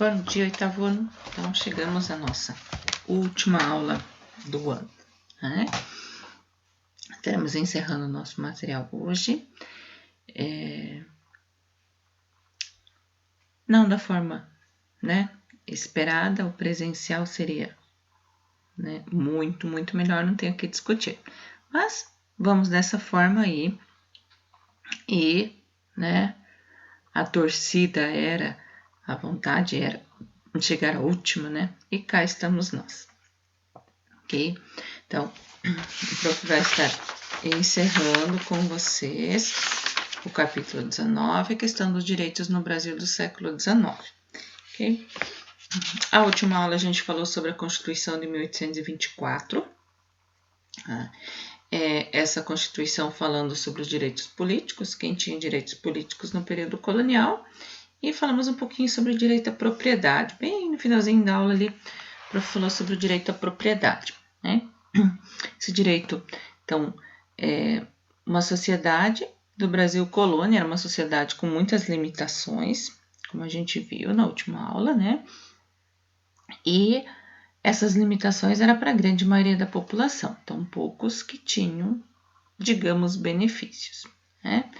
Bom dia, oitavo ano. Então, chegamos à nossa última aula do ano, né? Estaremos encerrando o nosso material hoje. Não da forma, né, esperada, o presencial seria, né, muito melhor, não tenho o que discutir. Mas vamos dessa forma aí. E, né, a torcida era, a vontade era chegar à última, né? E cá estamos nós. Ok? Então, o prof vai estar encerrando com vocês o capítulo 19, a questão dos direitos no Brasil do século XIX. Ok? A última aula a gente falou sobre a Constituição de 1824. Essa Constituição falando sobre os direitos políticos, quem tinha direitos políticos no período colonial, e falamos um pouquinho sobre o direito à propriedade. Bem no finalzinho da aula ali, o prof falou sobre o direito à propriedade, né? Esse direito, então, uma sociedade do Brasil colônia, era uma sociedade com muitas limitações, como a gente viu na última aula, né? E essas limitações eram para a grande maioria da população, então poucos que tinham, digamos, benefícios, né?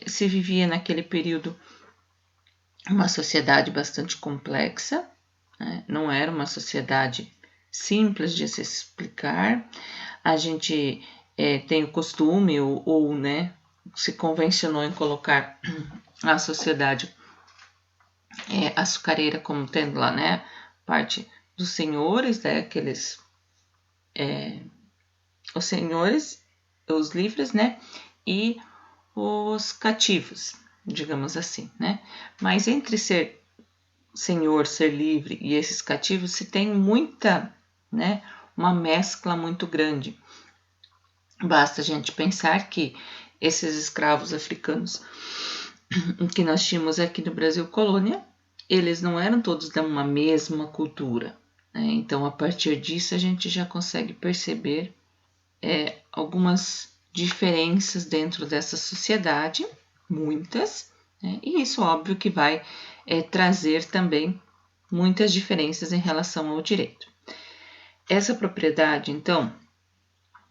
Se vivia naquele período uma sociedade bastante complexa, né? Não era uma sociedade simples de se explicar. A gente tem o costume ou né, se convencionou em colocar a sociedade açucareira como tendo lá, né, parte dos senhores, né, aqueles os senhores, os livres, né, e os cativos, digamos assim, né. Mas entre ser senhor, ser livre e esses cativos se tem muita, né, uma mescla muito grande. Basta a gente pensar que esses escravos africanos que nós tínhamos aqui no Brasil colônia, eles não eram todos da uma mesma cultura, né? Então, a partir disso, a gente já consegue perceber algumas diferenças dentro dessa sociedade, muitas, né? E isso, óbvio, que vai trazer também muitas diferenças em relação ao direito. Essa propriedade, então,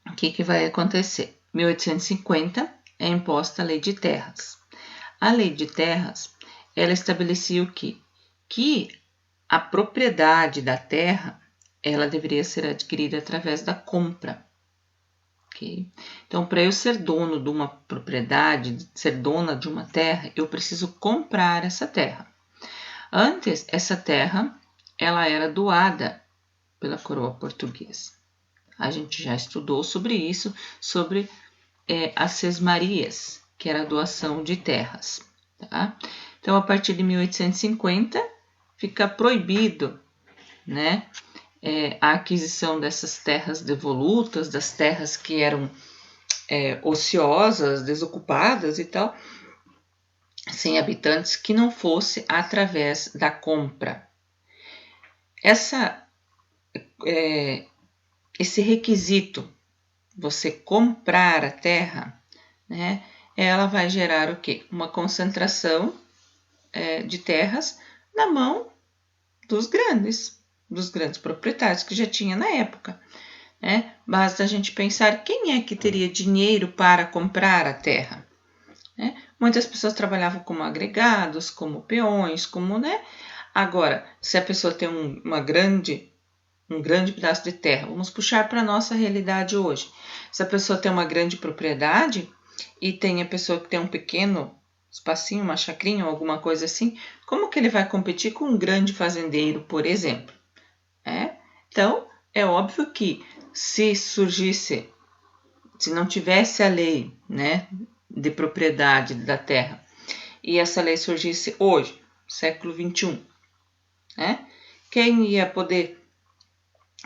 o que vai acontecer? 1850 é imposta a Lei de Terras. A Lei de Terras, ela estabelecia o quê? Que a propriedade da terra, ela deveria ser adquirida através da compra. Okay? Então, para eu ser dono de uma propriedade, ser dona de uma terra, eu preciso comprar essa terra. Antes, essa terra, ela era doada pela coroa portuguesa. A gente já estudou sobre isso, sobre as sesmarias, que era a doação de terras. Tá? Então, a partir de 1850, fica proibido, né, a aquisição dessas terras devolutas, das terras que eram ociosas, desocupadas e tal, sem habitantes, que não fosse através da compra. Esse requisito, você comprar a terra, né, ela vai gerar o quê? Uma concentração de terras na mão dos grandes proprietários que já tinha na época. Né? Basta a gente pensar quem é que teria dinheiro para comprar a terra. Né? Muitas pessoas trabalhavam como agregados, como peões, como, né? Agora, se a pessoa tem um grande pedaço de terra, vamos puxar para a nossa realidade hoje. Se a pessoa tem uma grande propriedade e tem a pessoa que tem um pequeno espacinho, uma chacrinha ou alguma coisa assim, como que ele vai competir com um grande fazendeiro, por exemplo? Então, é óbvio que se não tivesse a lei, né, de propriedade da terra, e essa lei surgisse hoje, século XXI, né, quem ia poder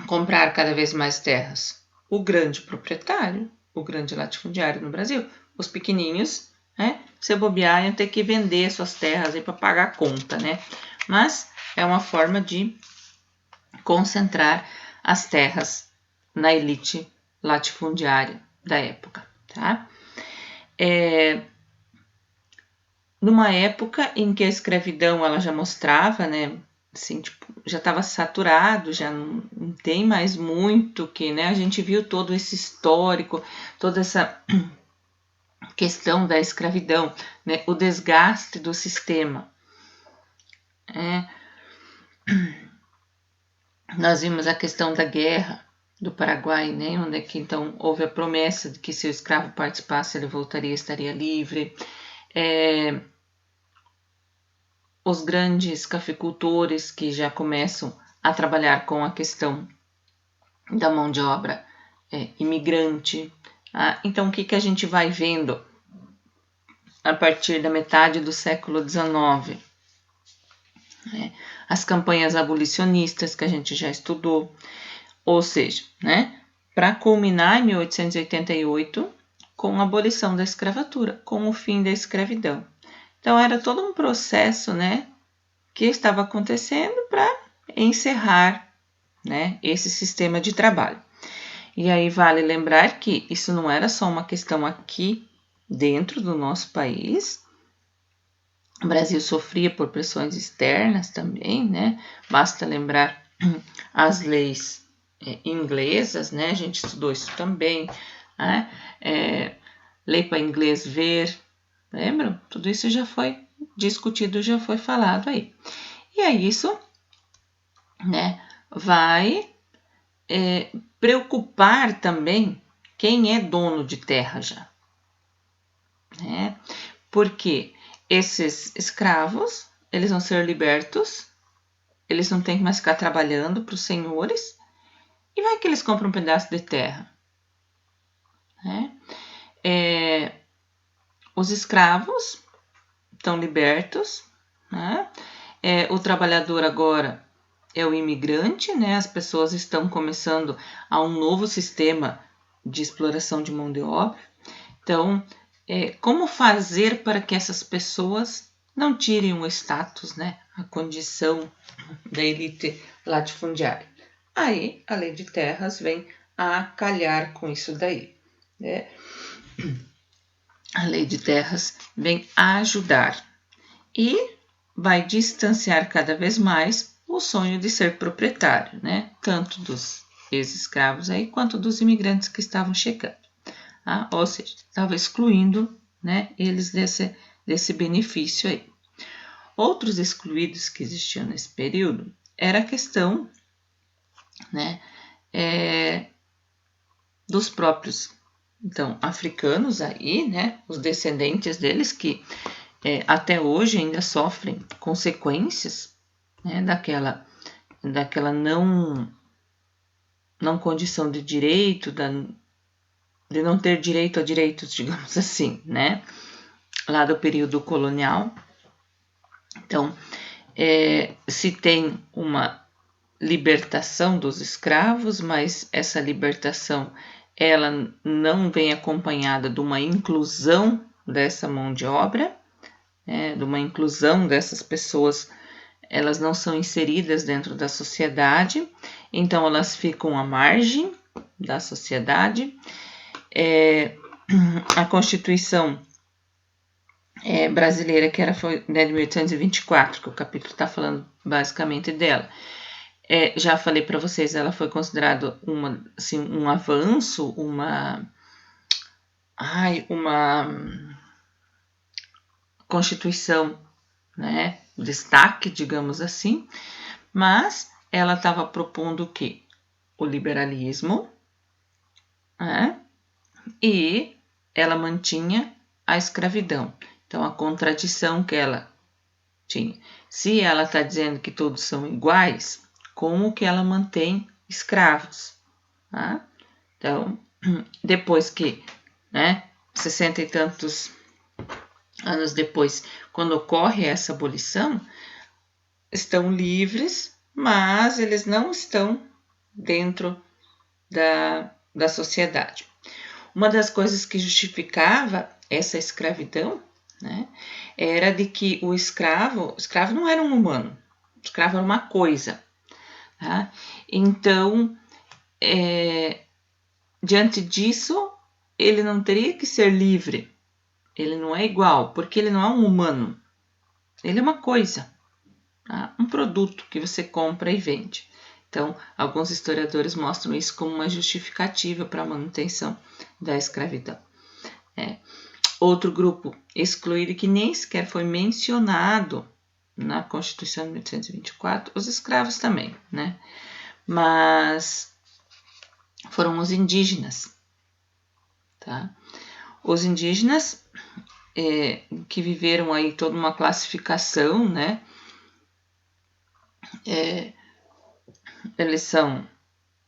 comprar cada vez mais terras? O grande proprietário, o grande latifundiário no Brasil. Os pequenininhos, né, se bobear, iam ter que vender suas terras para pagar a conta, né? Mas é uma forma de concentrar as terras na elite latifundiária da época, tá? numa época em que a escravidão ela já mostrava, né, assim, tipo, já estava saturado, já não tem mais muito que, né, a gente viu todo esse histórico, toda essa questão da escravidão, né, o desgaste do sistema. Nós vimos a questão da guerra do Paraguai, né, onde é que então houve a promessa de que se o escravo participasse ele voltaria, estaria livre. Os grandes cafeicultores que já começam a trabalhar com a questão da mão de obra imigrante. Então, o que a gente vai vendo a partir da metade do século XIX? As campanhas abolicionistas que a gente já estudou, ou seja, né, para culminar em 1888 com a abolição da escravatura, com o fim da escravidão. Então, era todo um processo, né, que estava acontecendo para encerrar, né, esse sistema de trabalho. E aí vale lembrar que isso não era só uma questão aqui dentro do nosso país. O Brasil sofria por pressões externas também, né? Basta lembrar as leis inglesas, né? A gente estudou isso também, né? Lei para inglês ver, lembram? Tudo isso já foi discutido, já foi falado aí. E aí isso, né, vai preocupar também quem é dono de terra já, né? Porque esses escravos, eles vão ser libertos, eles não têm que mais ficar trabalhando para os senhores, e vai que eles compram um pedaço de terra, né? Os escravos estão libertos, né? O trabalhador agora é o imigrante, né? As pessoas estão começando a um novo sistema de exploração de mão de obra. Então, como fazer para que essas pessoas não tirem o status, né? A condição da elite latifundiária? Aí, a lei de terras vem a calhar com isso daí, né? A lei de terras vem a ajudar e vai distanciar cada vez mais o sonho de ser proprietário, né? Tanto dos ex-escravos aí quanto dos imigrantes que estavam chegando. Ou seja, estava excluindo, né, eles desse benefício aí. Outros excluídos que existiam nesse período era a questão, né, dos próprios, então, africanos aí, né, os descendentes deles que até hoje ainda sofrem consequências, né, daquela não condição de direito, de não ter direito a direitos, digamos assim, né, lá do período colonial. Então, se tem uma libertação dos escravos, mas essa libertação ela não vem acompanhada de uma inclusão dessa mão de obra, de uma inclusão dessas pessoas, elas não são inseridas dentro da sociedade, então elas ficam à margem da sociedade. A Constituição brasileira, que foi de 1824, que o capítulo está falando basicamente dela. Já falei para vocês, ela foi considerada um avanço, uma Constituição, né, destaque, digamos assim, mas ela estava propondo o quê? O liberalismo, né, e ela mantinha a escravidão. Então, a contradição que ela tinha. Se ela está dizendo que todos são iguais, como que ela mantém escravos? Tá? Então, depois que, né, 60 e tantos anos depois, quando ocorre essa abolição, estão livres, mas eles não estão dentro da sociedade. Uma das coisas que justificava essa escravidão, né, era de que o escravo não era um humano, o escravo era uma coisa. Tá? Então, diante disso, ele não teria que ser livre, ele não é igual, porque ele não é um humano. Ele é uma coisa, tá? Um produto que você compra e vende. Então, alguns historiadores mostram isso como uma justificativa para a manutenção da escravidão. Outro grupo excluído que nem sequer foi mencionado na Constituição de 1824, os escravos também, né? Mas foram os indígenas, tá? Os indígenas que viveram aí toda uma classificação, né? Eles são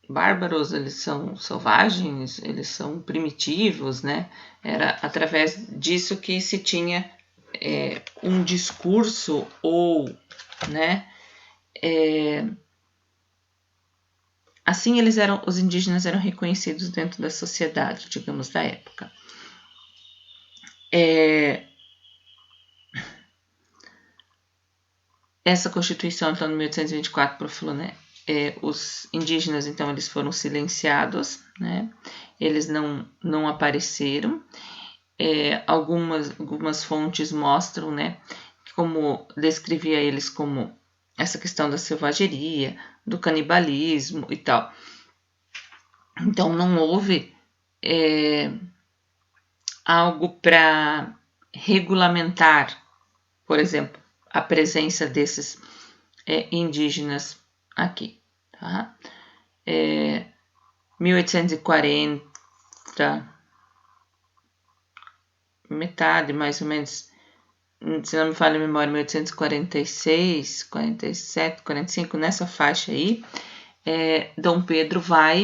bárbaros, eles são selvagens, eles são primitivos, né? Era através disso que se tinha um discurso ou, né? Assim os indígenas eram reconhecidos dentro da sociedade, digamos, da época. Essa Constituição, então, de 1824, falou, né? Os indígenas, então, eles foram silenciados, né? Eles não apareceram. Algumas fontes mostram, né? Como descrevia eles como essa questão da selvageria, do canibalismo e tal. Então, não houve algo para regulamentar, por exemplo, a presença desses indígenas aqui. Tá? 1840, metade mais ou menos, se não me falha a memória, 1846, 47, 45, nessa faixa aí, Dom Pedro vai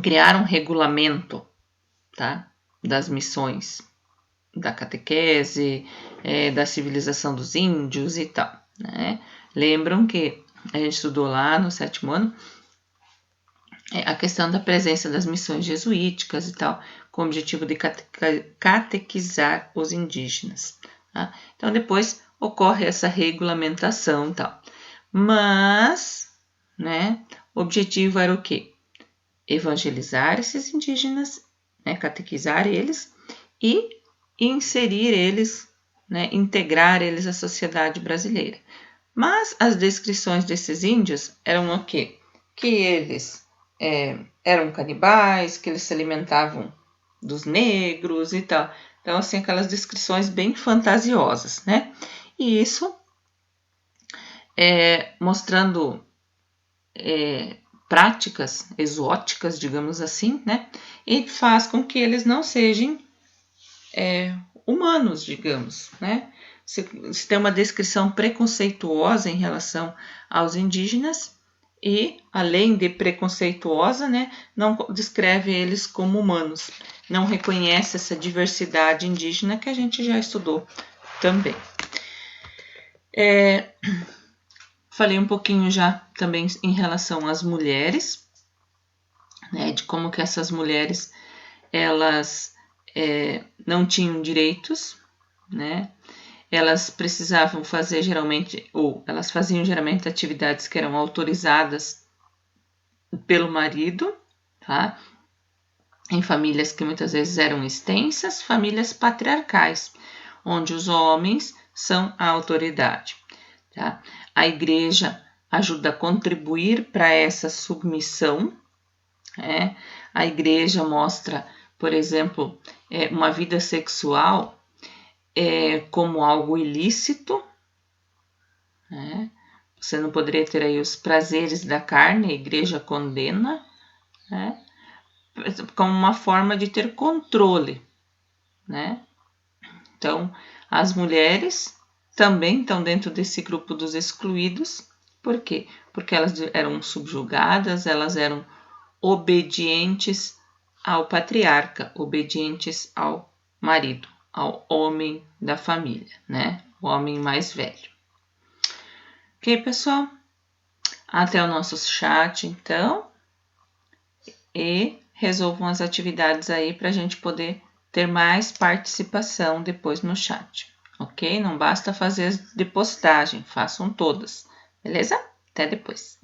criar um regulamento, tá? Das missões, da catequese, da civilização dos índios e tal, né? Lembram que a gente estudou lá no 7º ano a questão da presença das missões jesuíticas e tal, com o objetivo de catequizar os indígenas. Tá? Então, depois ocorre essa regulamentação e tal. Mas, né, o objetivo era o quê? Evangelizar esses indígenas, né, catequizar eles e inserir eles, né, integrar eles à sociedade brasileira. Mas as descrições desses índios eram o quê? Que eles eram canibais, que eles se alimentavam dos negros e tal. Então, assim, aquelas descrições bem fantasiosas, né? E isso mostrando práticas exóticas, digamos assim, né? E faz com que eles não sejam humanos, digamos, né? Se tem uma descrição preconceituosa em relação aos indígenas e, além de preconceituosa, né, não descreve eles como humanos, não reconhece essa diversidade indígena que a gente já estudou também. Falei um pouquinho já também em relação às mulheres, né, de como que essas mulheres elas não tinham direitos, né? Elas precisavam fazer geralmente, ou elas faziam geralmente atividades que eram autorizadas pelo marido, tá? Em famílias que muitas vezes eram extensas, famílias patriarcais, onde os homens são a autoridade, tá? A igreja ajuda a contribuir para essa submissão, né? A igreja mostra, por exemplo, uma vida sexual como algo ilícito, né? Você não poderia ter aí os prazeres da carne, a igreja condena, né? Como uma forma de ter controle, né? Então, as mulheres também estão dentro desse grupo dos excluídos. Por quê? Porque elas eram subjugadas, elas eram obedientes ao patriarca, obedientes ao marido, ao homem da família, né? O homem mais velho. Ok, pessoal? Até o nosso chat, então. E resolvam as atividades aí para a gente poder ter mais participação depois no chat. Ok? Não basta fazer de postagem, façam todas. Beleza? Até depois.